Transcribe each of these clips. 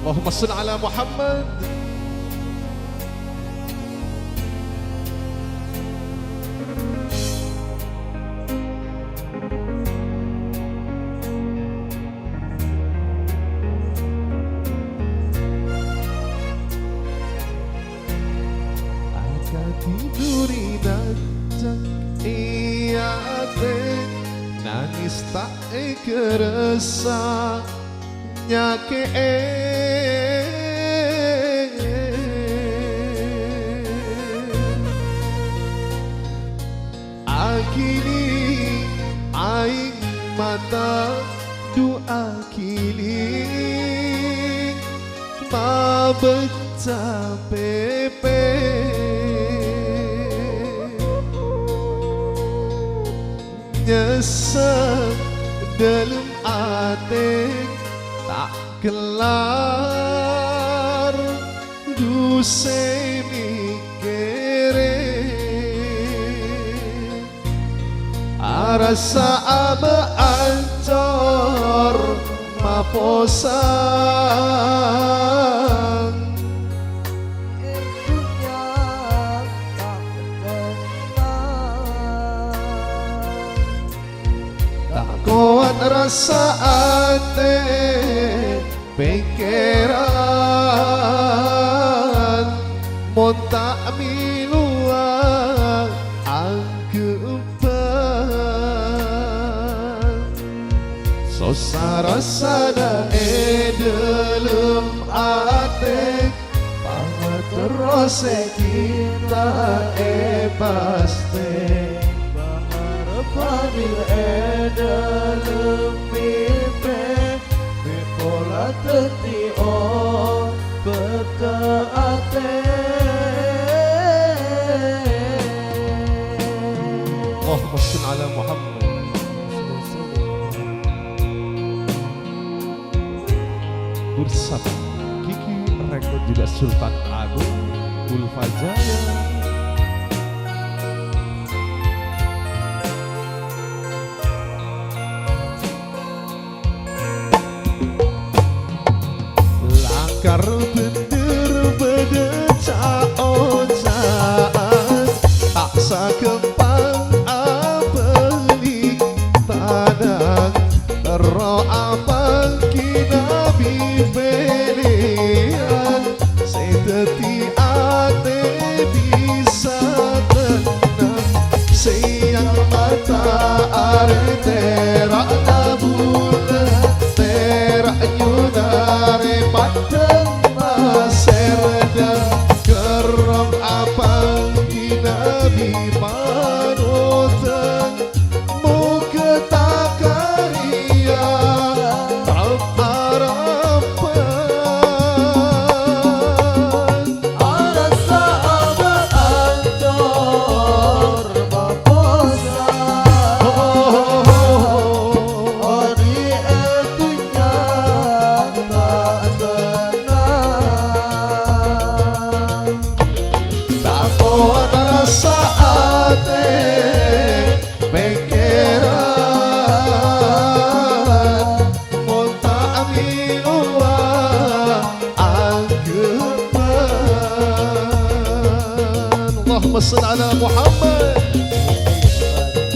Allahumma shalli ala Muhammad. Tiduri najak iya nangis tak kerasa nyake akili aing mata doa kili ma beca pepe nyesek dalam hati tak kelar duse mikire rasa aba ancor maposan kuat rasa ate pikiran mon tak miluang anggepan sosa rasa dalam ate pangaterose kita pasti Padir dalam mimpi Bipola teti oh betaate Allahumma shalli ala Muhammad. Bersama Kiki Rekod juga Sultan Agung Ulfajaya. Langkar bener bedecak ojaan tak sakempang apeli tanang tero apang kina bibelian seteti ate bisa tenang siang mata are terak bulan terak nyudare padang maserda kerong apang kinabi panutan muka takaria tak harapan arasa aba ancor maposan ori etunya saate pikiran monta amilua anggepan Allahumma shalli ala Muhammad.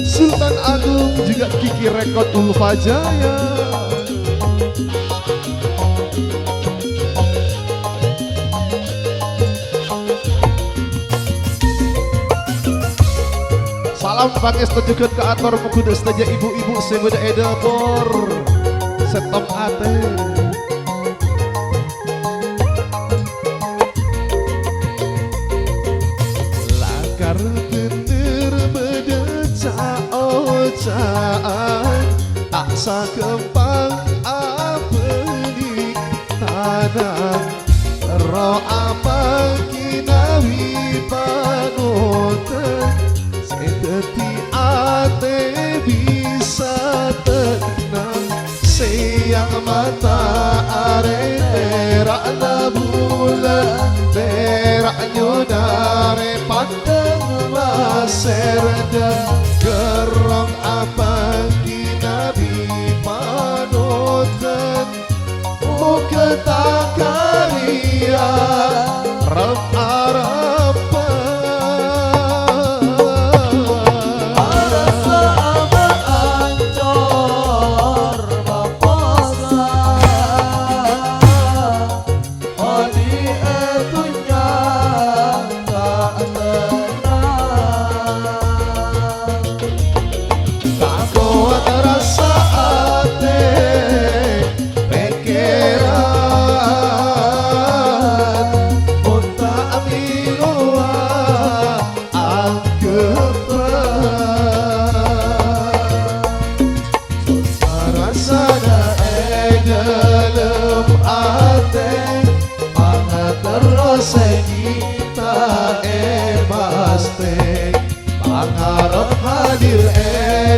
Sultan Agung juga Kiki Rekod Ulfajaya. Salam pakai setujukan ke ator mukuda saja ibu-ibu semuda edapor setom ate lakar bener bedecak ojaan tak sakempang apeli tanah ro apa kinawi panutan seteti ate bisa tenang siang mata are terak bulan terak nyudare padang maserda gerong apa kinabi panutan muka takkan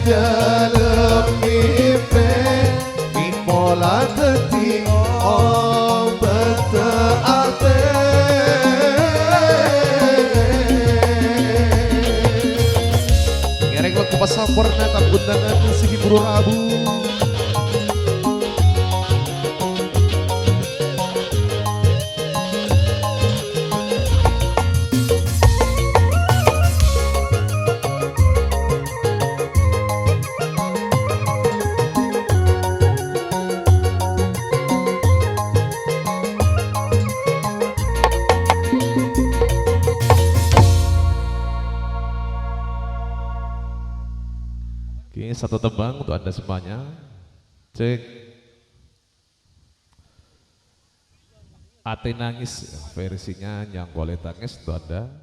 dalam mimpi Mimola teti obat ate Ngereng lo kepas sampurna tak undangan segi buru rabu Oke, satu tembang untuk Anda semuanya. Cek. Ate nangis versinya yang boleh tangis untuk Anda.